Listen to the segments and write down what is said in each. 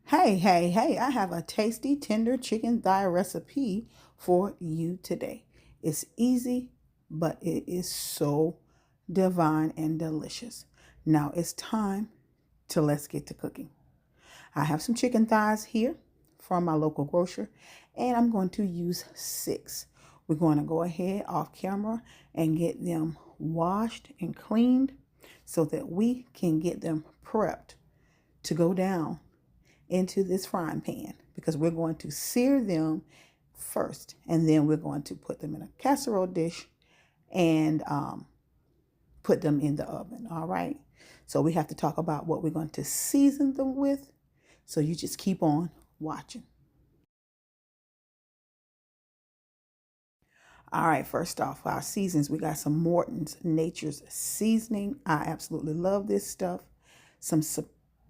Hey, I have a tasty, tender chicken thigh recipe for you today. It's easy, but it is so divine and delicious. Now it's time to let's get to cooking. I have some chicken thighs here from my local grocer, and I'm going to use 6. We're going to go ahead off camera and get them washed and cleaned so that we can get them prepped to go down into this frying pan because we're going to sear them first, and then we're going to put them in a casserole dish and put them in the oven. All right. So we have to talk about what we're going to season them with. So you just keep on watching. All right, first off, our seasons, we got some Morton's Nature's Seasoning. I absolutely love this stuff. Some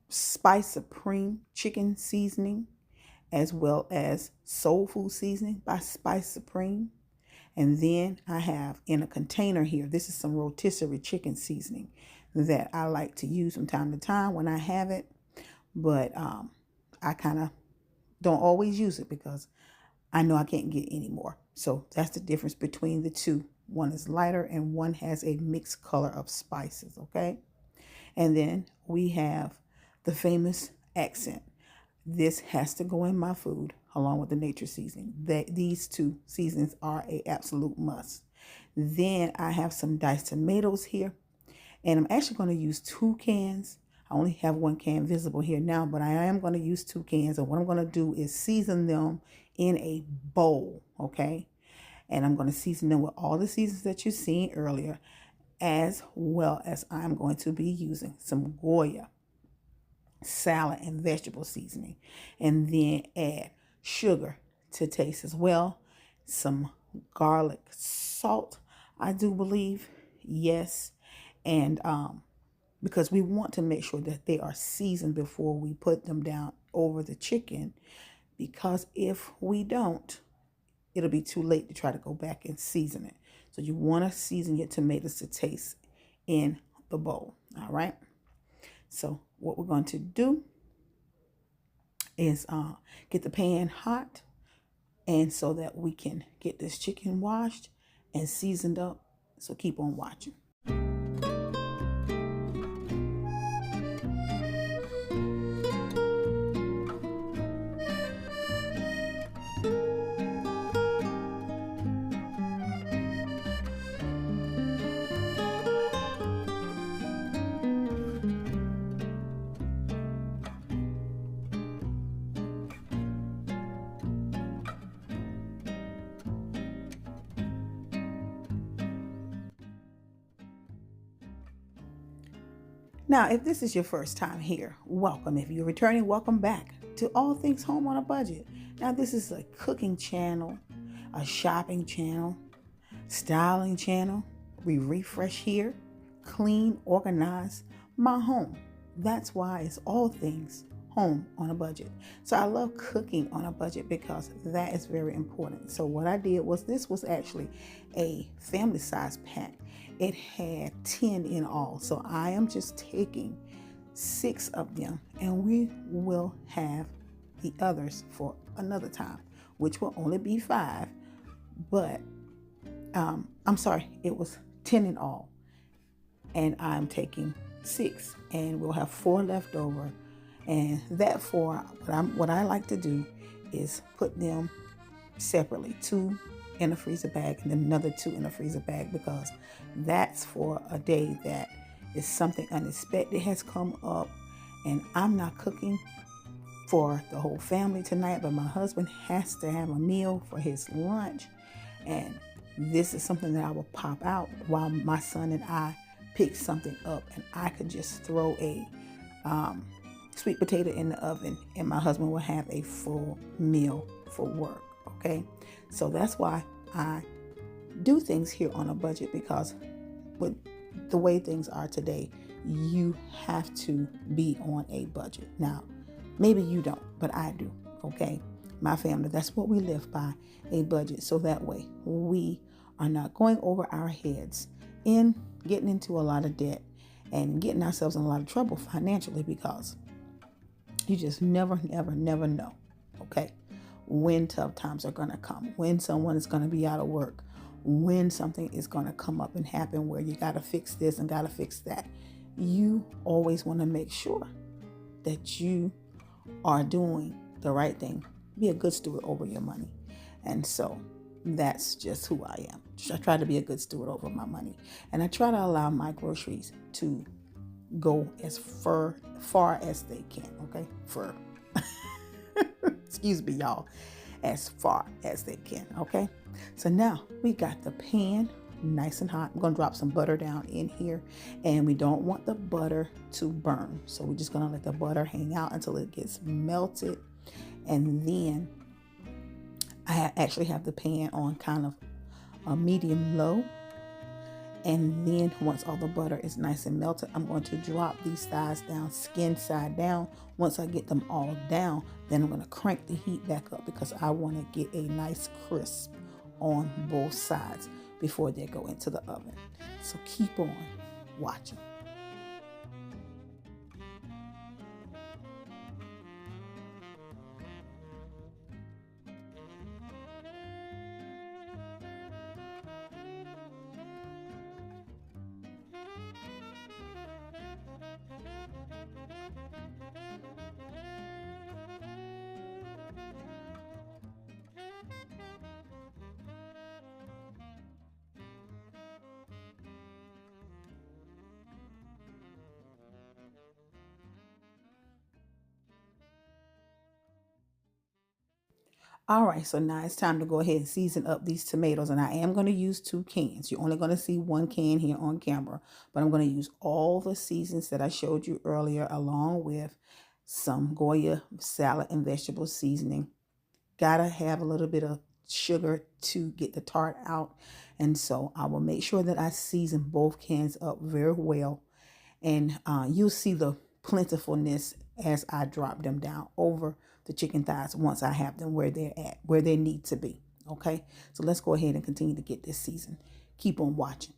Spice Supreme Chicken Seasoning, as well as Soul Food Seasoning by Spice Supreme. And then I have in a container here, this is some rotisserie chicken seasoning that I like to use from time to time when I have it. But I kind of don't always use it because I know I can't get any more. So that's the difference between the two. One is lighter and one has a mixed color of spices, okay? And then we have the famous accent. This has to go in my food along with the nature seasoning. These two seasonings are a absolute must. Then I have some diced tomatoes here, and I'm actually going to use 2 cans. I only have 1 can visible here now, but I am going to use 2 cans. And what I'm going to do is season them in a bowl, okay? And I'm going to season them with all the seasons that you've seen earlier, as well as I'm going to be using some Goya salad and vegetable seasoning, and then add sugar to taste as well, some garlic salt, I do believe, yes, and because we want to make sure that they are seasoned before we put them down over the chicken, because if we don't, it'll be too late to try to go back and season it. So you want to season your tomatoes to taste in the bowl. All right. So what we're going to do is get the pan hot, and so that we can get this chicken washed and seasoned up. So keep on watching. Now, if this is your first time here, welcome. If you're returning, welcome back to All Things Home on a Budget. Now, this is a cooking channel, a shopping channel, styling channel. We refresh here, clean, organize my home. That's why it's All Things Home on a Budget. So I love cooking on a budget because that is very important. So what I did was, this was actually a family size pack. It had 10 in all. So I am just taking 6 of them, and we will have the others for another time, which will only be 5. But I'm sorry, it was 10 in all. And I'm taking 6, and we'll have 4 left over. And that 4, what I like to do is put them separately, 2 in a freezer bag and then another 2 in a freezer bag, because that's for a day that is something unexpected has come up, and I'm not cooking for the whole family tonight, but my husband has to have a meal for his lunch, and this is something that I will pop out while my son and I pick something up, and I could just throw a sweet potato in the oven, and my husband will have a full meal for work. Okay, so that's why I do things here on a budget, because with the way things are today, you have to be on a budget. Now, maybe you don't, but I do. Okay, my family, that's what we live by, a budget. So that way we are not going over our heads in getting into a lot of debt and getting ourselves in a lot of trouble financially, because You just never, never, never know, okay, when tough times are going to come, when someone is going to be out of work, when something is going to come up and happen where you got to fix this and got to fix that. You always want to make sure that you are doing the right thing. Be a good steward over your money. And so that's just who I am. I try to be a good steward over my money. And I try to allow my groceries to go as far as they can, okay? Excuse me, y'all. As far as they can, okay? So now we got the pan nice and hot. I'm going to drop some butter down in here, and we don't want the butter to burn. So we're just going to let the butter hang out until it gets melted. And then I actually have the pan on kind of a medium low. And then once all the butter is nice and melted, I'm going to drop these thighs down, skin side down. Once I get them all down, then I'm going to crank the heat back up because I want to get a nice crisp on both sides before they go into the oven. So keep on watching. All right, so now it's time to go ahead and season up these tomatoes. And I am going to use 2 cans. You're only going to see 1 can here on camera. But I'm going to use all the seasons that I showed you earlier, along with some Goya salad and vegetable seasoning. Gotta have a little bit of sugar to get the tart out. And so I will make sure that I season both cans up very well. And you'll see the plentifulness as I drop them down over the chicken thighs once I have them where they're at, where they need to be. Okay, so let's go ahead and continue to get this seasoned. Keep on watching.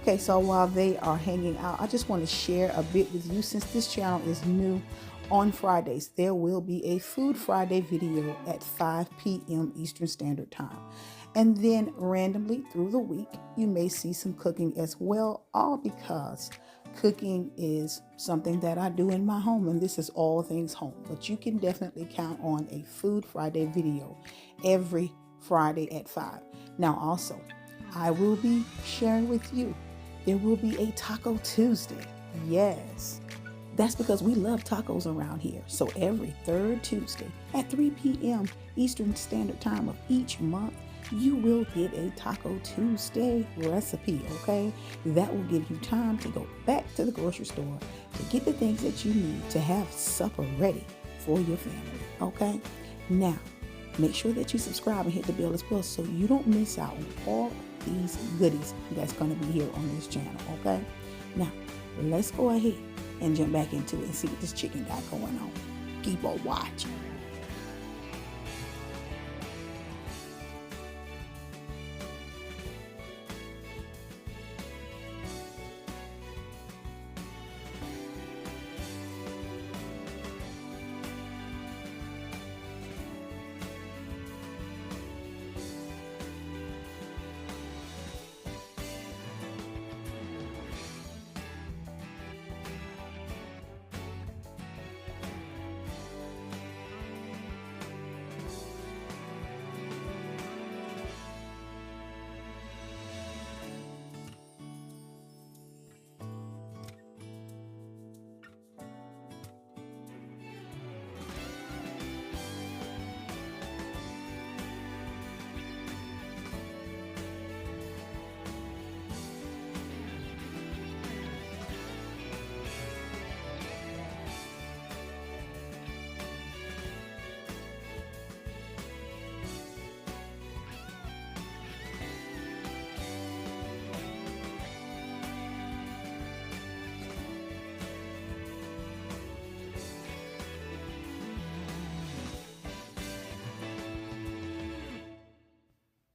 Okay, so while they are hanging out, I just want to share a bit with you. Since this channel is new, on Fridays, there will be a Food Friday video at 5 p.m. Eastern Standard Time. And then randomly through the week, you may see some cooking as well, all because cooking is something that I do in my home, and this is all things home. But you can definitely count on a Food Friday video every Friday at 5. Now also, I will be sharing with you, there will be a Taco Tuesday. Yes, that's because we love tacos around here. So every third Tuesday at 3 p.m. Eastern Standard Time of each month, you will get a Taco Tuesday recipe, okay? That will give you time to go back to the grocery store to get the things that you need to have supper ready for your family, okay? Now, make sure that you subscribe and hit the bell as well so you don't miss out on all these goodies that's going to be here on this channel, okay? Now, let's go ahead and jump back into it and see what this chicken got going on. Keep on watching.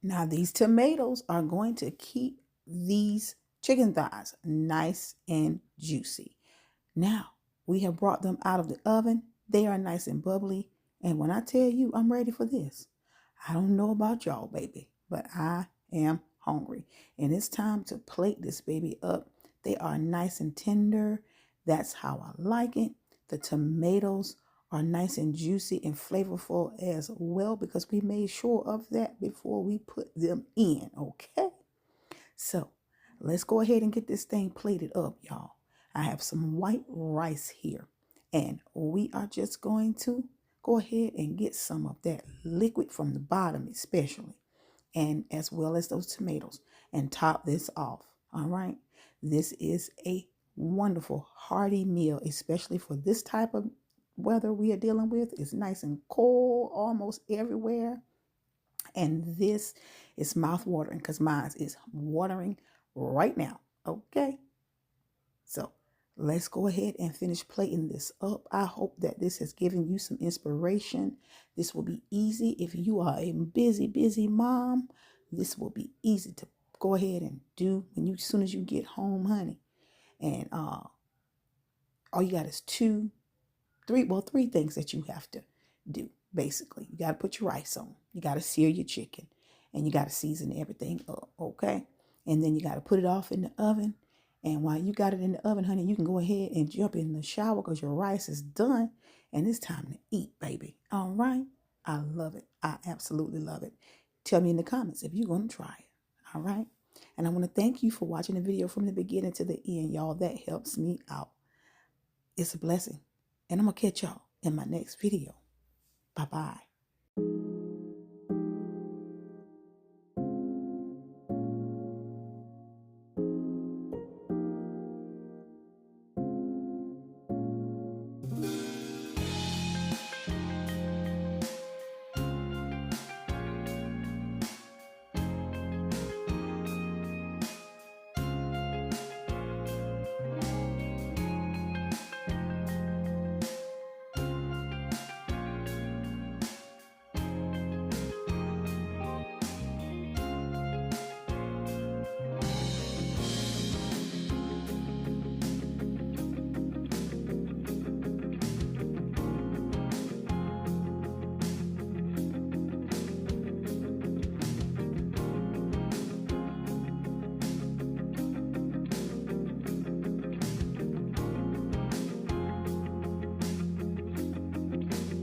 Now these tomatoes are going to keep these chicken thighs nice and juicy. Now we have brought them out of the oven. They are nice and bubbly. And when I tell you I'm ready for this, I don't know about y'all, baby, but I am hungry. And it's time to plate this baby up. They are nice and tender. That's how I like it. The tomatoes are nice and juicy and flavorful as well because we made sure of that before we put them in, okay? So let's go ahead and get this thing plated up, y'all. I have some white rice here, and we are just going to go ahead and get some of that liquid from the bottom especially, and as well as those tomatoes, and top this off, all right? This is a wonderful hearty meal, especially for this type of weather we are dealing with. It's nice and cold almost everywhere. And this is mouth watering because mine is watering right now. Okay. So let's go ahead and finish plating this up. I hope that this has given you some inspiration. This will be easy if you are a busy mom. This will be easy to go ahead and do as soon as you get home, honey. And all you got is three things that you have to do. Basically, you got to put your rice on, you got to sear your chicken, and you got to season everything up, okay? And then you got to put it off in the oven. And while you got it in the oven, honey, you can go ahead and jump in the shower because your rice is done and it's time to eat, baby. All right? I love it. I absolutely love it. Tell me in the comments if you're going to try it. All right? And I want to thank you for watching the video from the beginning to the end, y'all. That helps me out. It's a blessing. And I'm going to catch y'all in my next video. Bye-bye.